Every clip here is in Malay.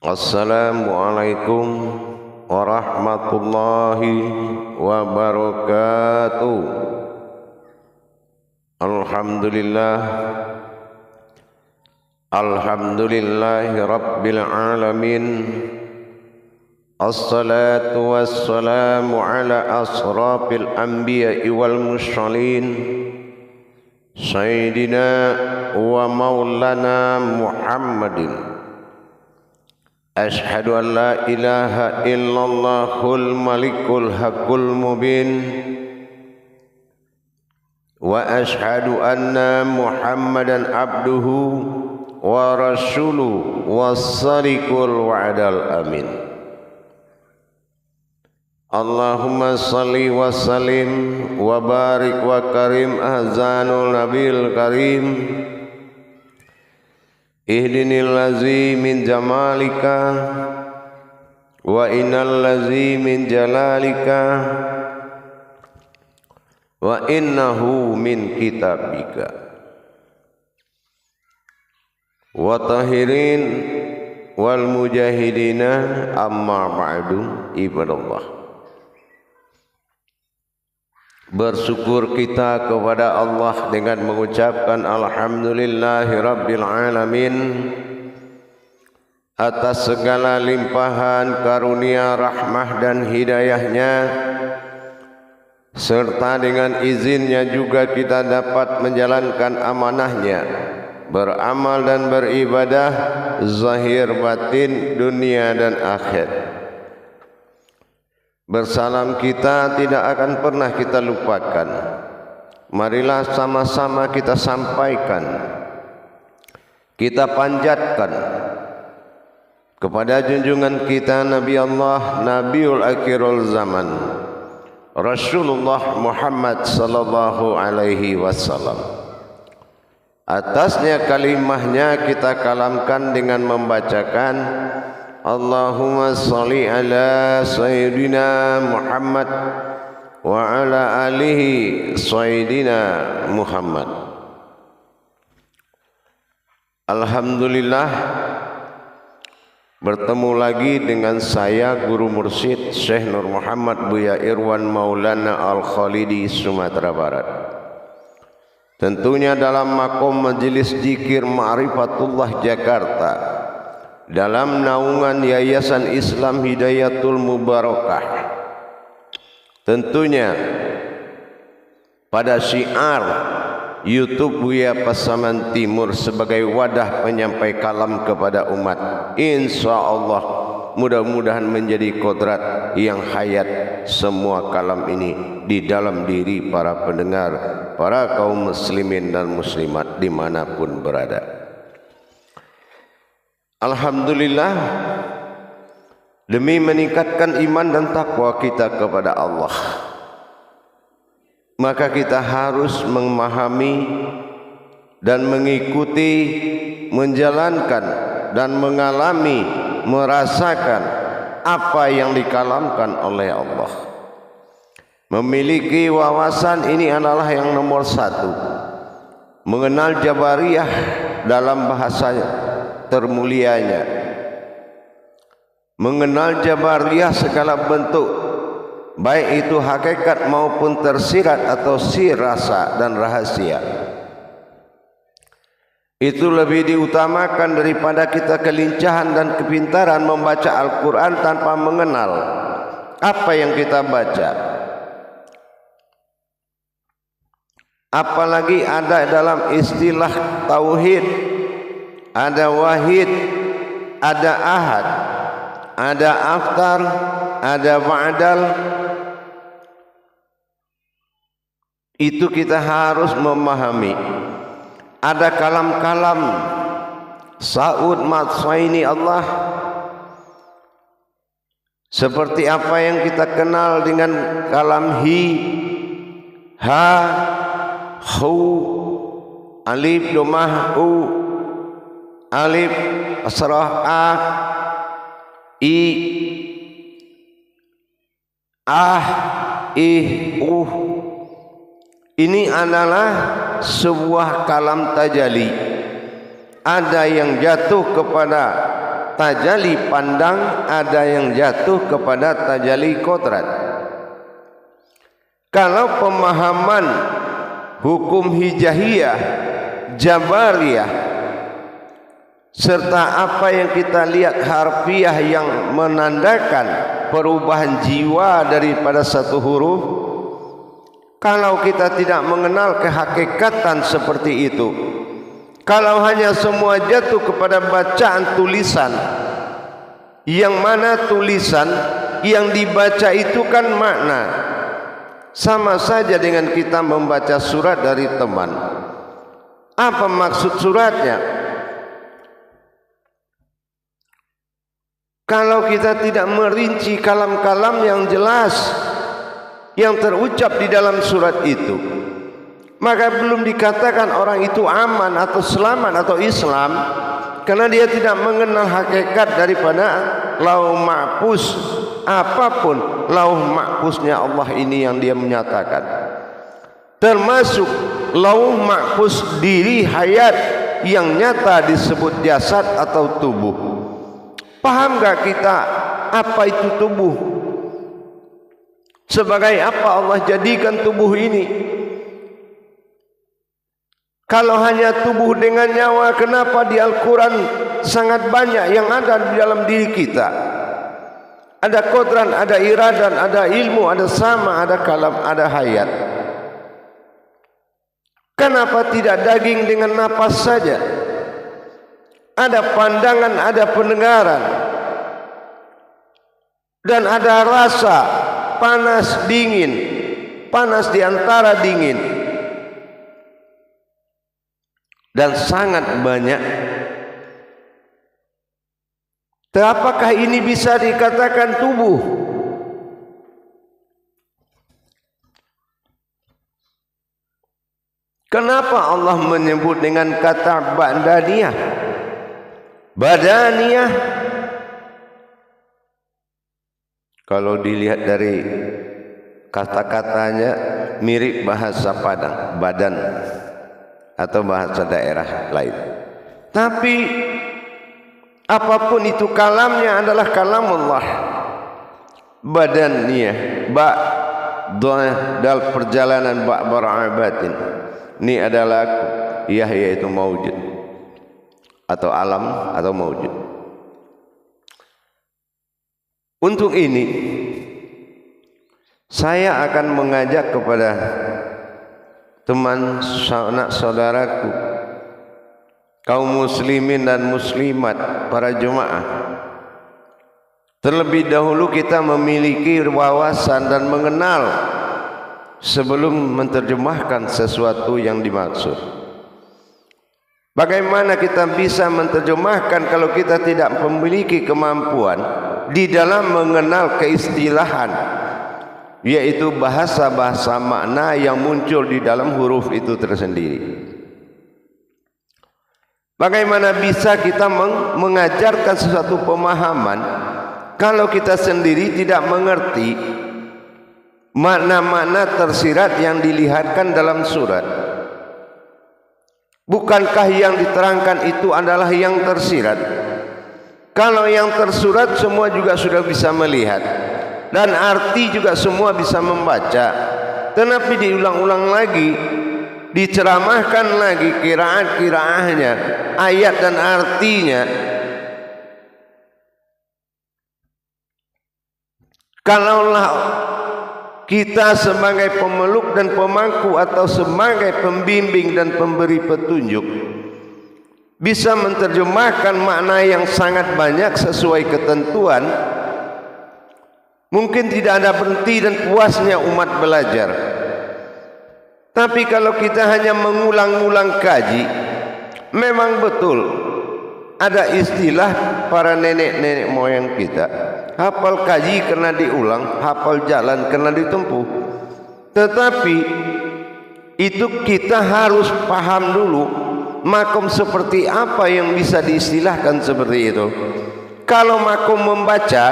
Assalamualaikum warahmatullahi wabarakatuh. Alhamdulillahi rabbil alamin. Assalatu wassalamu ala asrafil anbiya'i wal mursalin Sayyidina wa maulana Muhammadin. Ashhadu an la ilaha illallahul malikul haqqul mubin wa ashhadu anna Muhammadan abduhu wa rasuluhu was-sadiqul wa'dal amin. Allahumma salli wa sallim wa barik wa karim ahzanul nabil karim. Ihdinil lazi min jamalika wa innal lazi min jalalika wa innahu min kitabika wa tahirin wal mujahidina amma ba'du. Ibadallah, bersyukur kita kepada Allah dengan mengucapkan alhamdulillahi rabbil alamin atas segala limpahan karunia rahmah dan hidayahnya, serta dengan izinnya juga kita dapat menjalankan amanahnya, beramal dan beribadah zahir batin dunia dan akhir. Bersalam kita tidak akan pernah kita lupakan. Marilah sama-sama kita sampaikan, kita panjatkan kepada junjungan kita Nabi Allah, Nabiul Akhirul Zaman, Rasulullah Muhammad sallallahu alaihi wasallam. Atasnya kalimahnya kita kalamkan dengan membacakan Allahumma salli ala Sayyidina Muhammad wa ala alihi Sayyidina Muhammad. Alhamdulillah, bertemu lagi dengan saya Guru Mursyid Syekh Nur Muhammad Buya Irwan Maulana Al-Khalidi, Sumatera Barat. Tentunya dalam makom Majelis Zikir Ma'rifatullah Jakarta, dalam naungan Yayasan Islam Hidayatul Mubarakah. Tentunya pada syiar YouTube Buya Pasaman Timur sebagai wadah penyampai kalam kepada umat, insya Allah mudah-mudahan menjadi kodrat yang hayat semua kalam ini di dalam diri para pendengar, para kaum muslimin dan muslimat dimanapun berada. Alhamdulillah, demi meningkatkan iman dan takwa kita kepada Allah, maka kita harus memahami dan mengikuti, menjalankan dan mengalami, merasakan apa yang dikalamkan oleh Allah. Memiliki wawasan ini adalah yang nomor satu. Mengenal Jabariyah dalam bahasanya termulianya, mengenal Jabariyah segala bentuk, baik itu hakikat maupun tersirat atau sirasa dan rahasia, itu lebih diutamakan daripada kita kelincahan dan kepintaran membaca Al-Quran tanpa mengenal apa yang kita baca. Apalagi ada dalam istilah tauhid, ada wahid, ada ahad, ada aftar, ada ba'dal. Itu kita harus memahami. Ada kalam-kalam Sa'ud Matsaini Allah, seperti apa yang kita kenal dengan kalam hi, ha, hu, alif domah u, alif asrah a, i, ah, ih, Ini adalah sebuah kalam tajali. Ada yang jatuh kepada tajalli pandang, ada yang jatuh kepada tajalli kodrat. Kalau pemahaman hukum hijahiyah, jabariyah, serta apa yang kita lihat harfiah yang menandakan perubahan jiwa daripada satu huruf, kalau kita tidak mengenal kehakikatan seperti itu, kalau hanya semua jatuh kepada bacaan tulisan, yang mana tulisan yang dibaca itu kan makna, sama saja dengan kita membaca surat dari teman. Apa maksud suratnya? Kalau kita tidak merinci kalam-kalam yang jelas yang terucap di dalam surat itu, maka belum dikatakan orang itu aman atau selamat atau Islam, karena dia tidak mengenal hakikat daripada lauh mahfuz. Apapun lauh mahfuznya Allah ini yang dia menyatakan, termasuk lauh mahfuz diri hayat yang nyata disebut jasad atau tubuh. Paham gak kita apa itu tubuh? Sebagai apa Allah jadikan tubuh ini? Kalau hanya tubuh dengan nyawa, kenapa di Al-Quran sangat banyak yang ada di dalam diri kita? Ada kodran, ada iradan, ada ilmu, ada sama, ada kalam, ada hayat. Kenapa tidak daging dengan napas saja? Ada pandangan, ada pendengaran, dan ada rasa panas dingin, panas di antara dingin, dan sangat banyak. Apakah ini bisa dikatakan tubuh? Kenapa Allah menyebut dengan kata badaniyah? Badaniyah, kalau dilihat dari kata-katanya mirip bahasa Padang, badan, atau bahasa daerah lain. Tapi apapun itu kalamnya adalah kalam Allah. Badaniyah, ba dal perjalanan ba barabatin. Ini adalah aku, yaitu maujud atau alam atau maujud. Untuk ini saya akan mengajak kepada teman sanak saudaraku, kaum muslimin dan muslimat, para jemaah, terlebih dahulu kita memiliki wawasan dan mengenal sebelum menerjemahkan sesuatu yang dimaksud. Bagaimana kita bisa menerjemahkan kalau kita tidak memiliki kemampuan di dalam mengenal keistilahan, yaitu bahasa-bahasa makna yang muncul di dalam huruf itu tersendiri. Bagaimana bisa kita mengajarkan sesuatu pemahaman kalau kita sendiri tidak mengerti makna-makna tersirat yang dilihatkan dalam surat? Bukankah yang diterangkan itu adalah yang tersirat? Kalau yang tersurat semua juga sudah bisa melihat, dan arti juga semua bisa membaca. Tetapi diulang-ulang lagi, diceramahkan lagi qiraat-qiraahnya, ayat dan artinya. Kalaulah kita sebagai pemeluk dan pemangku atau sebagai pembimbing dan pemberi petunjuk bisa menerjemahkan makna yang sangat banyak sesuai ketentuan, mungkin tidak ada berhenti dan puasnya umat belajar. Tapi kalau kita hanya mengulang-ulang kaji, memang betul ada istilah para nenek-nenek moyang kita, hafal kaji karena diulang, hafal jalan karena ditempuh. Tetapi itu kita harus paham dulu makom seperti apa yang bisa diistilahkan seperti itu. Kalau makom membaca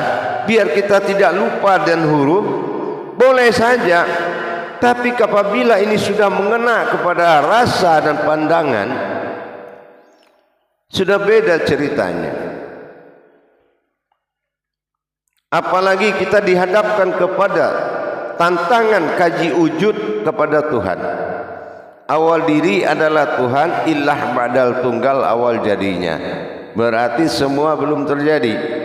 biar kita tidak lupa dan huruf boleh saja, tapi apabila ini sudah mengena kepada rasa dan pandangan, sudah beda ceritanya. Apalagi kita dihadapkan kepada tantangan kaji wujud kepada Tuhan. Awal diri adalah Tuhan, ilah badal tunggal awal jadinya. Berarti semua belum terjadi.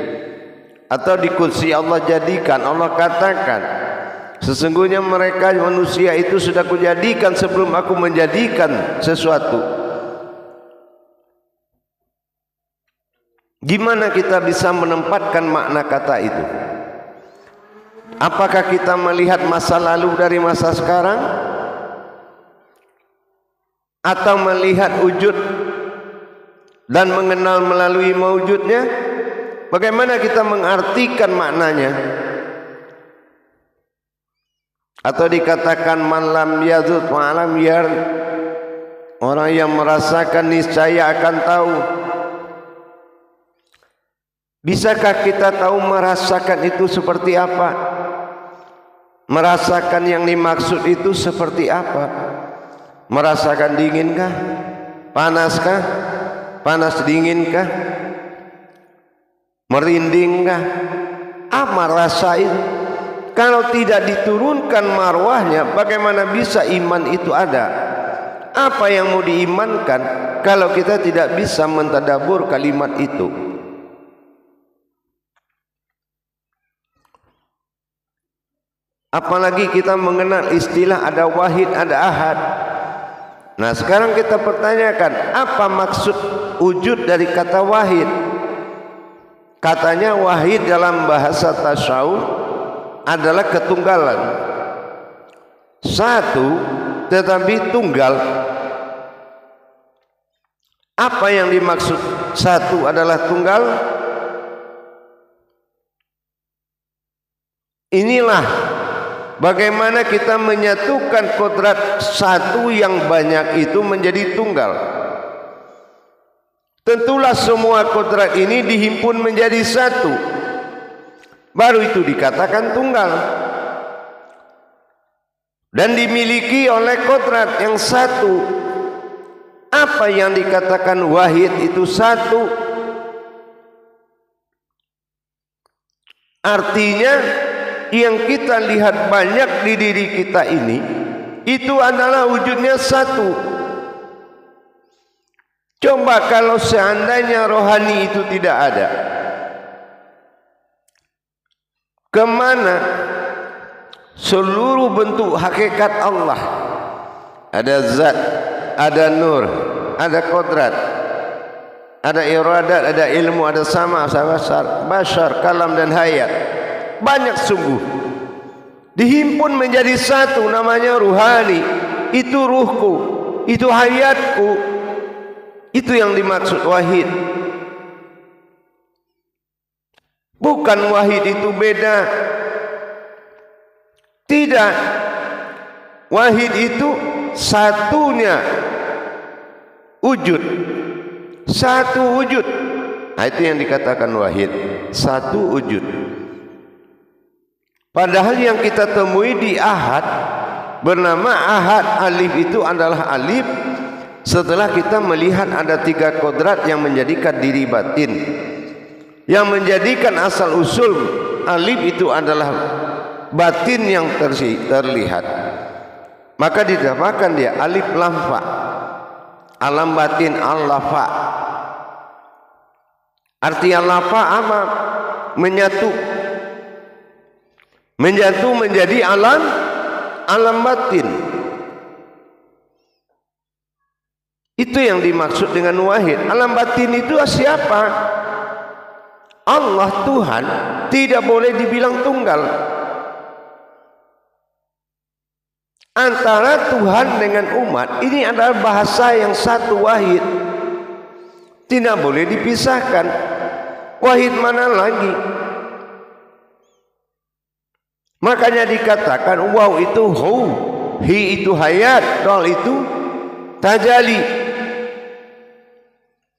Atau di kursi Allah jadikan, Allah katakan, sesungguhnya mereka manusia itu sudah kujadikan sebelum aku menjadikan sesuatu. Gimana kita bisa menempatkan makna kata itu? Apakah kita melihat masa lalu dari masa sekarang? Atau melihat wujud dan mengenal melalui mewujudnya? Bagaimana kita mengartikan maknanya? Atau dikatakan man lam yazud wa lam yar, orang yang merasakan niscaya akan tahu. Bisakah kita tahu merasakan itu seperti apa? Merasakan yang dimaksud itu seperti apa? Merasakan dinginkah? Panaskah? Panas dinginkah? Merindingkah? Apa rasa itu? Kalau tidak diturunkan marwahnya, bagaimana bisa iman itu ada? Apa yang mau diimankan kalau kita tidak bisa mentadabur kalimat itu? Apalagi kita mengenal istilah ada wahid, ada ahad. Nah sekarang kita pertanyakan, apa maksud wujud dari kata wahid? Katanya wahid dalam bahasa tasawuf adalah ketunggalan. Satu tetapi tunggal. Apa yang dimaksud satu adalah tunggal? Inilah bagaimana kita menyatukan kodrat satu yang banyak itu menjadi tunggal. Tentulah semua kodrat ini dihimpun menjadi satu, baru itu dikatakan tunggal. Dan dimiliki oleh kodrat yang satu. Apa yang dikatakan wahid itu satu? Artinya yang kita lihat banyak di diri kita ini itu adalah wujudnya satu. Coba kalau seandainya rohani itu tidak ada, kemana seluruh bentuk hakikat Allah? Ada zat, ada nur, ada kodrat, ada iradat, ada ilmu, ada sama, bashar, kalam dan hayat. Banyak sungguh dihimpun menjadi satu, namanya ruhani. Itu ruhku, itu hayatku. Itu yang dimaksud wahid. Bukan wahid itu beda. Tidak. Wahid itu satunya wujud. Satu wujud. Nah, itu yang dikatakan wahid. Satu wujud. Padahal yang kita temui di ahad bernama ahad, alif itu adalah alif setelah kita melihat ada 3 kodrat yang menjadikan diri batin, yang menjadikan asal usul alif itu adalah batin yang terlihat. Maka dinamakan dia alif lam fa, alam batin al-lafa. Arti al-lafa apa? Menyatu menjadi alam batin. Itu yang dimaksud dengan wahid. Alam batin itu siapa? Allah, Tuhan. Tidak boleh dibilang tunggal. Antara Tuhan dengan umat ini adalah bahasa yang satu, wahid. Tidak boleh dipisahkan. Wahid mana lagi? Makanya dikatakan waw itu hu, hi itu hayat, dal itu tajali.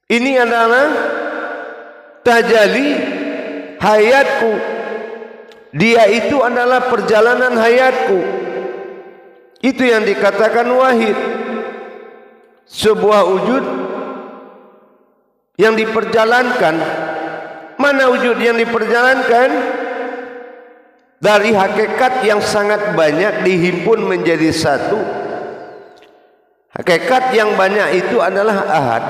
Ini adalah tajali hayatku. Dia itu adalah perjalanan hayatku. Itu yang dikatakan wahid. Sebuah wujud yang diperjalankan. Mana wujud yang diperjalankan? dari hakikat yang sangat banyak dihimpun menjadi satu. Hakikat yang banyak itu adalah ahad.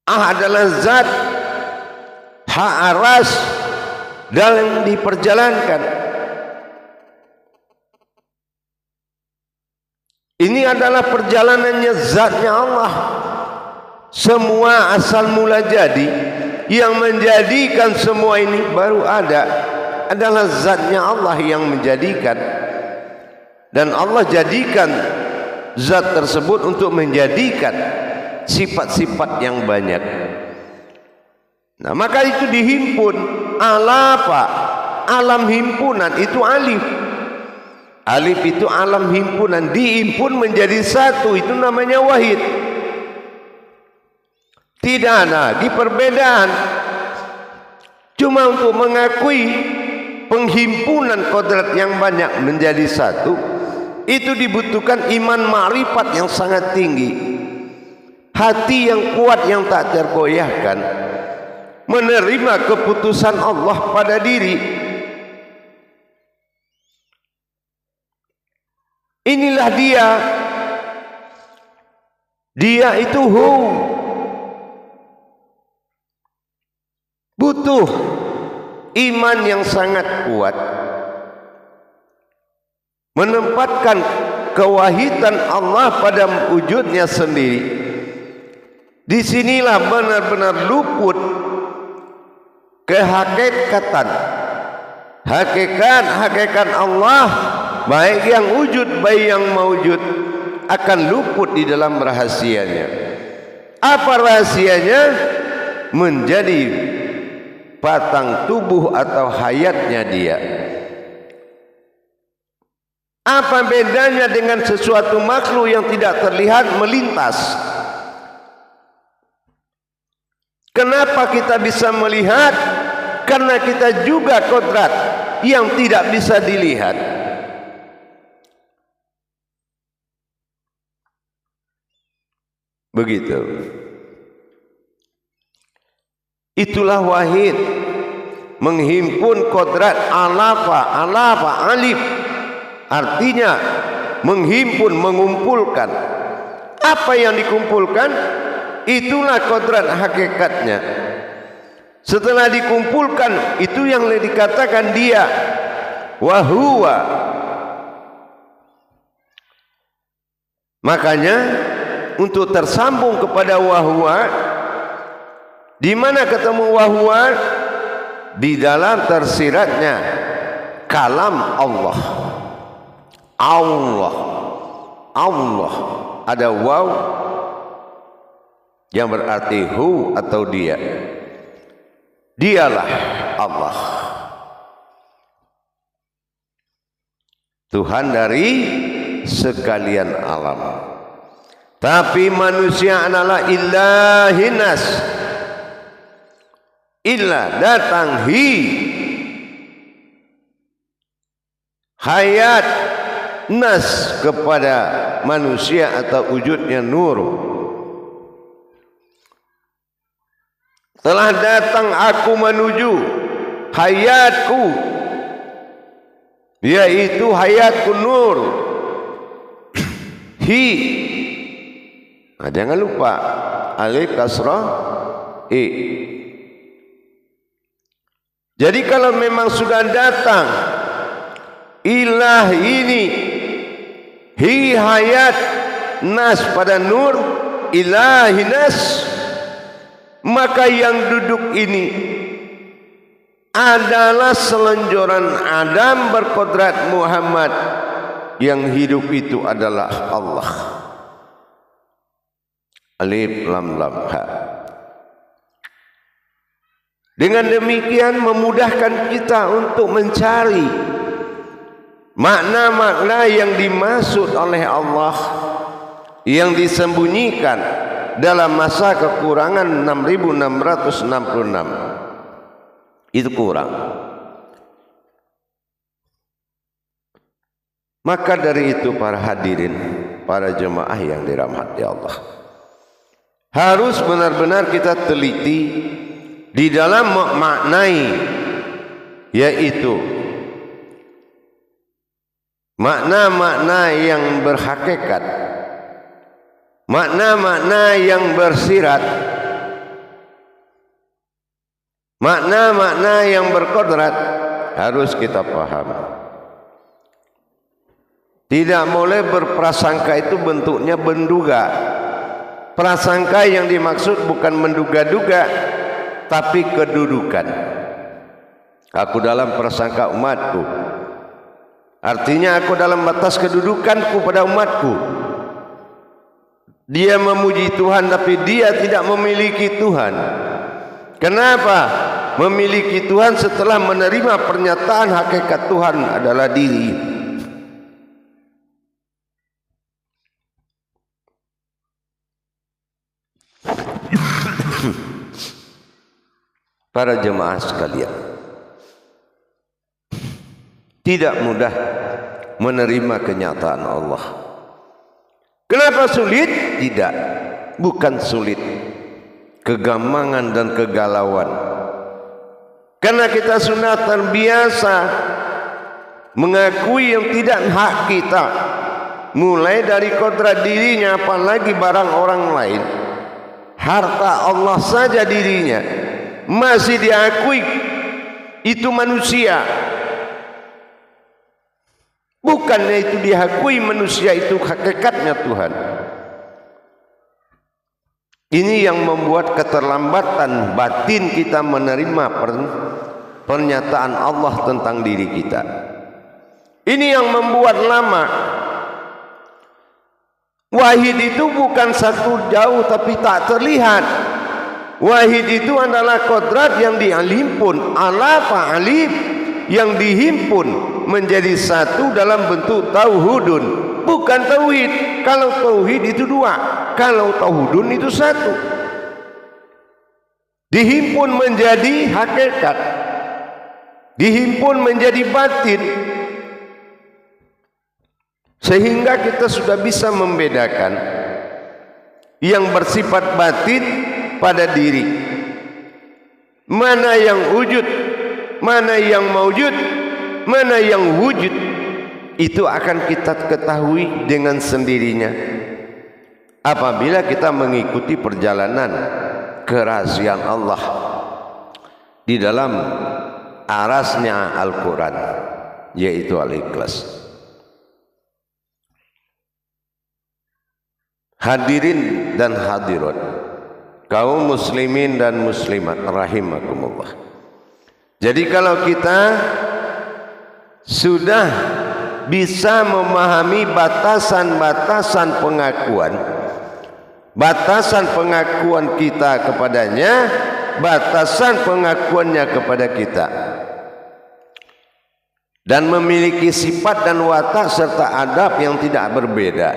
Ahad adalah zat hak aras dalam diperjalankan. Ini adalah perjalanannya zatnya Allah. Semua asal mula jadi, yang menjadikan semua ini baru ada adalah zatnya Allah yang menjadikan. Dan Allah jadikan zat tersebut untuk menjadikan sifat-sifat yang banyak. Nah, maka itu dihimpun. Apa? Alam himpunan itu alif. Alif itu alam himpunan, dihimpun menjadi satu, itu namanya wahid. Tidak ada lagi perbedaan. Cuma untuk mengakui penghimpunan kodrat yang banyak menjadi satu, itu dibutuhkan iman ma'rifat yang sangat tinggi, hati yang kuat yang tak tergoyahkan, menerima keputusan Allah pada diri. Inilah dia itu butuh iman yang sangat kuat, menempatkan kewahidan Allah pada wujudnya sendiri. Disinilah benar-benar luput kehakikatan, hakikat Allah, baik yang wujud baik yang maujud, akan luput di dalam rahasianya. Apa rahasianya? Menjadi batang tubuh atau hayatnya dia. Apa bedanya dengan sesuatu makhluk yang tidak terlihat melintas? Kenapa kita bisa melihat? Karena kita juga kodrat yang tidak bisa dilihat. Begitu. Itulah wahid, menghimpun kodrat. Alafa, alif, artinya menghimpun, mengumpulkan. Apa yang dikumpulkan? Itulah kodrat hakikatnya. Setelah dikumpulkan, itu yang dikatakan dia wahuwa. Makanya untuk tersambung kepada wahuwa, di mana ketemu wahuwa? Di dalam tersiratnya kalam Allah. Allah ada waw yang berarti hu atau dia. Dialah Allah, Tuhan dari sekalian alam. Tapi manusia adalah ilahinas. Illa datang hayat nas kepada manusia atau wujudnya nur. Telah datang aku menuju hayatku, yaitu hayatku nur. Nah, jangan lupa alif kasrah i. Jadi kalau memang sudah datang ilah ini hayat nas pada nur, ilahi nas, maka yang duduk ini adalah selonjoran Adam berkodrat Muhammad. Yang hidup itu adalah Allah. Alif lam lam ha. Dengan demikian memudahkan kita untuk mencari makna-makna yang dimaksud oleh Allah, yang disembunyikan dalam masa kekurangan 6666. Itu kurang. Maka dari itu para hadirin, para jemaah yang dirahmati Allah, harus benar-benar kita teliti di dalam memaknai yaitu makna-makna yang berhakikat, makna-makna yang bersirat, makna-makna yang berkodrat harus kita paham. Tidak boleh berprasangka itu bentuknya menduga. Prasangka yang dimaksud bukan menduga-duga, tapi kedudukan. Aku dalam prasangka umatku, artinya aku dalam batas kedudukanku pada umatku. Dia memuji Tuhan tapi dia tidak memiliki Tuhan. Kenapa? Memiliki Tuhan setelah menerima pernyataan hakikat Tuhan adalah diri. Para jemaah sekalian, tidak mudah menerima kenyataan Allah. Kenapa sulit? Tidak, bukan sulit, kegamangan dan kegalauan. Karena kita sudah terbiasa mengakui yang tidak hak kita, mulai dari kodrat dirinya, apalagi barang orang lain. Harta Allah saja dirinya masih diakui itu manusia. Bukannya itu diakui manusia itu hakikatnya Tuhan. Ini yang membuat keterlambatan batin kita menerima pernyataan Allah tentang diri kita. Ini yang membuat lama. Wahid itu bukan satu jauh tapi tak terlihat. Wahid itu adalah kodrat yang dihimpun, ala fa'alib, yang dihimpun menjadi satu dalam bentuk tauhudun, bukan tauhid. Kalau tauhid itu dua, kalau tauhudun itu satu. Dihimpun menjadi hakikat, dihimpun menjadi batin, sehingga kita sudah bisa membedakan yang bersifat batin pada diri, mana yang wujud, mana yang maujud, mana yang wujud. Itu akan kita ketahui dengan sendirinya apabila kita mengikuti perjalanan kerahasiaan Allah di dalam arasnya Al-Quran, yaitu Al-Ikhlas. Hadirin dan hadirat, kaum muslimin dan muslimat rahimakumullah. Jadi kalau kita sudah bisa memahami batasan-batasan pengakuan kita kepadanya, batasan pengakuannya kepada kita, dan memiliki sifat dan watak serta adab yang tidak berbeda,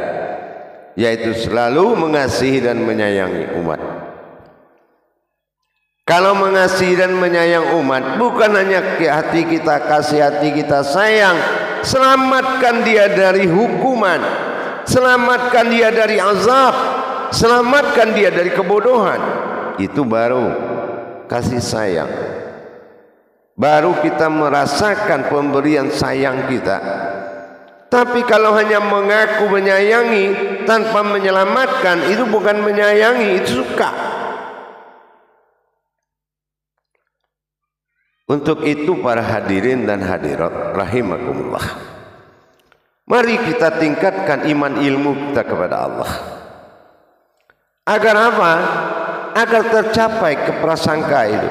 yaitu selalu mengasihi dan menyayangi umat. Kalau mengasihi dan menyayang umat, bukan hanya hati kita kasih, hati kita sayang, selamatkan dia dari hukuman, selamatkan dia dari azab, selamatkan dia dari kebodohan. Itu baru kasih sayang, baru kita merasakan pemberian sayang kita. Tapi kalau hanya mengaku menyayangi tanpa menyelamatkan, itu bukan menyayangi, itu suka. Untuk itu para hadirin dan hadirat rahimakumullah, mari kita tingkatkan iman ilmu kita kepada Allah. Agar apa? Agar tercapai keprasangka itu,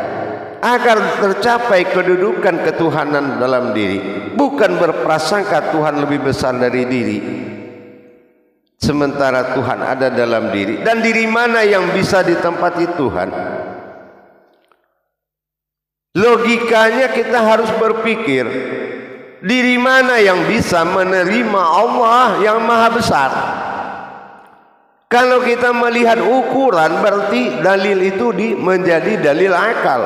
agar tercapai kedudukan ketuhanan dalam diri, bukan berprasangka Tuhan lebih besar dari diri, sementara Tuhan ada dalam diri. Dan diri mana yang bisa ditempati Tuhan? Logikanya kita harus berpikir, diri mana yang bisa menerima Allah yang maha besar? Kalau kita melihat ukuran, berarti dalil itu menjadi dalil akal.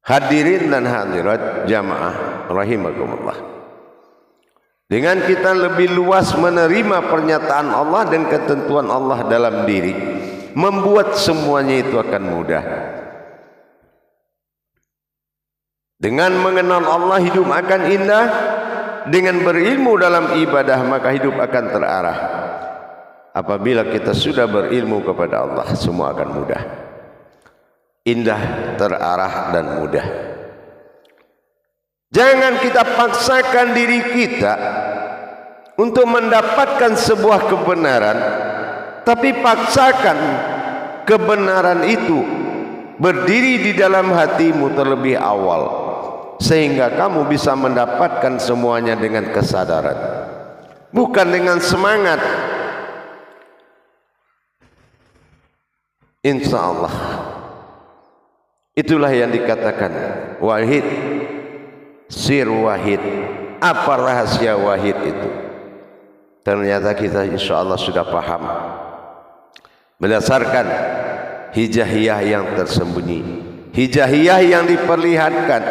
Hadirin dan hadirat jamaah rahimakumullah, dengan kita lebih luas menerima pernyataan Allah dan ketentuan Allah dalam diri, membuat semuanya itu akan mudah. Dengan mengenal Allah hidup akan indah. Dengan berilmu dalam ibadah maka hidup akan terarah. Apabila kita sudah berilmu kepada Allah, semua akan mudah, indah, terarah dan mudah. Jangan kita paksakan diri kita untuk mendapatkan sebuah kebenaran, tapi paksakan kebenaran itu berdiri di dalam hatimu terlebih awal, sehingga kamu bisa mendapatkan semuanya dengan kesadaran, bukan dengan semangat. Insya Allah itulah yang dikatakan wahid, sir wahid. Apa rahasia wahid itu? Ternyata kita insya Allah sudah paham berdasarkan hijaiyah yang tersembunyi, hijaiyah yang diperlihatkan.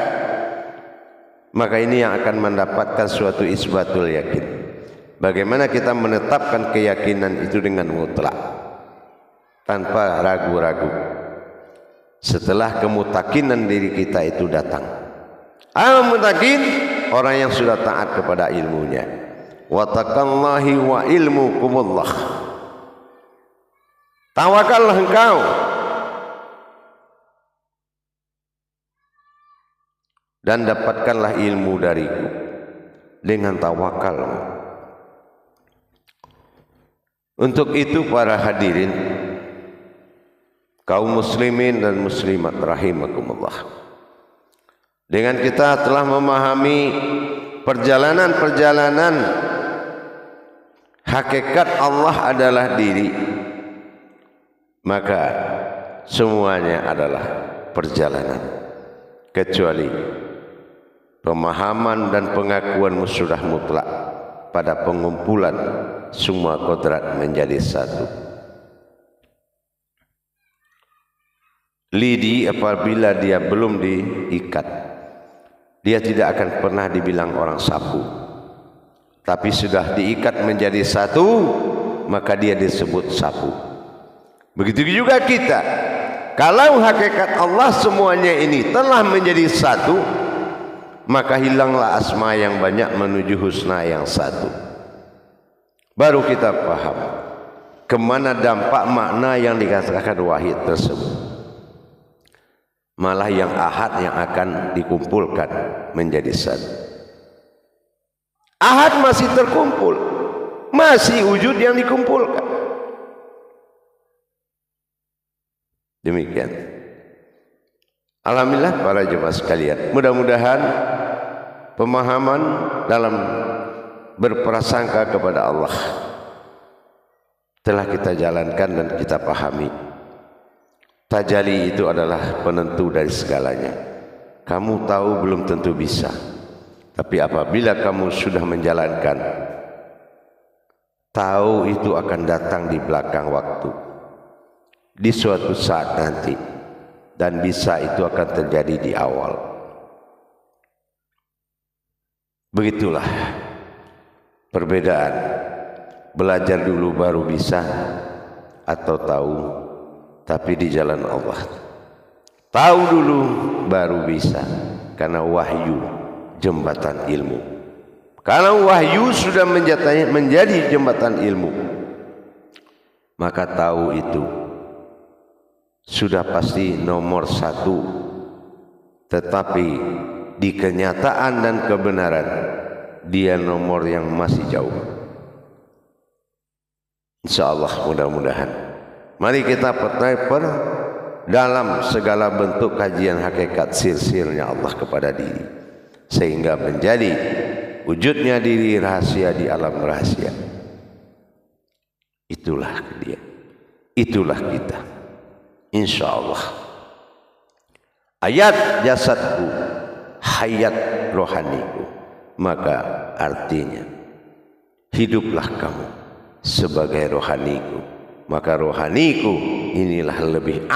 Maka ini yang akan mendapatkan suatu isbatul yakin. Bagaimana kita menetapkan keyakinan itu dengan mutlak, tanpa ragu-ragu. Setelah kemutakinan diri kita itu datang, al-mutakin, orang yang sudah taat kepada ilmunya. Wa taqallahi wa ilmukumullah. Tawakallah engkau dan dapatkanlah ilmu dariku dengan tawakalmu. Untuk itu para hadirin kaum muslimin dan muslimat rahimakumullah, dengan kita telah memahami perjalanan-perjalanan hakikat Allah adalah diri, maka semuanya adalah perjalanan, kecuali pemahaman dan pengakuanmu sudah mutlak pada pengumpulan semua kodrat menjadi satu. Lidi apabila dia belum diikat, dia tidak akan pernah dibilang orang sapu. Tapi sudah diikat menjadi satu, maka dia disebut sapu. Begitu juga kita. Kalau hakikat Allah semuanya ini telah menjadi satu, maka hilanglah asma yang banyak menuju husna yang satu. Baru kita paham kemana dampak makna yang dikatakan wahid tersebut. Malah yang ahad yang akan dikumpulkan menjadi satu. Ahad masih terkumpul, masih wujud yang dikumpulkan. Demikian. Alhamdulillah para jemaah sekalian, mudah-mudahan pemahaman dalam berprasangka kepada Allah telah kita jalankan dan kita pahami. Tajali itu adalah penentu dari segalanya. Kamu tahu belum tentu bisa, tapi apabila kamu sudah menjalankan, tahu itu akan datang di belakang waktu, di suatu saat nanti, dan bisa itu akan terjadi di awal. Begitulah perbedaan belajar dulu baru bisa, atau tahu tapi di jalan Allah. Tahu dulu baru bisa, karena wahyu jembatan ilmu. Kalau wahyu sudah menjadi jembatan ilmu, maka tahu itu sudah pasti nomor satu. Tetapi di kenyataan dan kebenaran, dia nomor yang masih jauh. InsyaAllah mudah-mudahan. Mari kita bertempur dalam segala bentuk kajian hakikat sir-sirnya Allah kepada diri, sehingga menjadi wujudnya diri rahasia di alam rahasia. Itulah dia, itulah kita. Insya Allah. Ayat jasadku, hayat rohaniku, maka artinya hiduplah kamu sebagai rohaniku. Maka rohaniku inilah lebih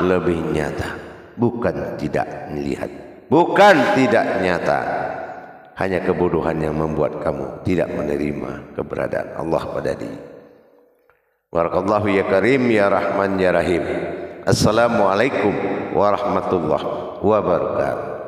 lebih nyata, bukan tidak melihat, bukan tidak nyata. Hanya kebodohan yang membuat kamu tidak menerima keberadaan Allah pada diri. Barakallahu ya karim ya rahman ya rahim. Assalamualaikum warahmatullahi wabarakatuh.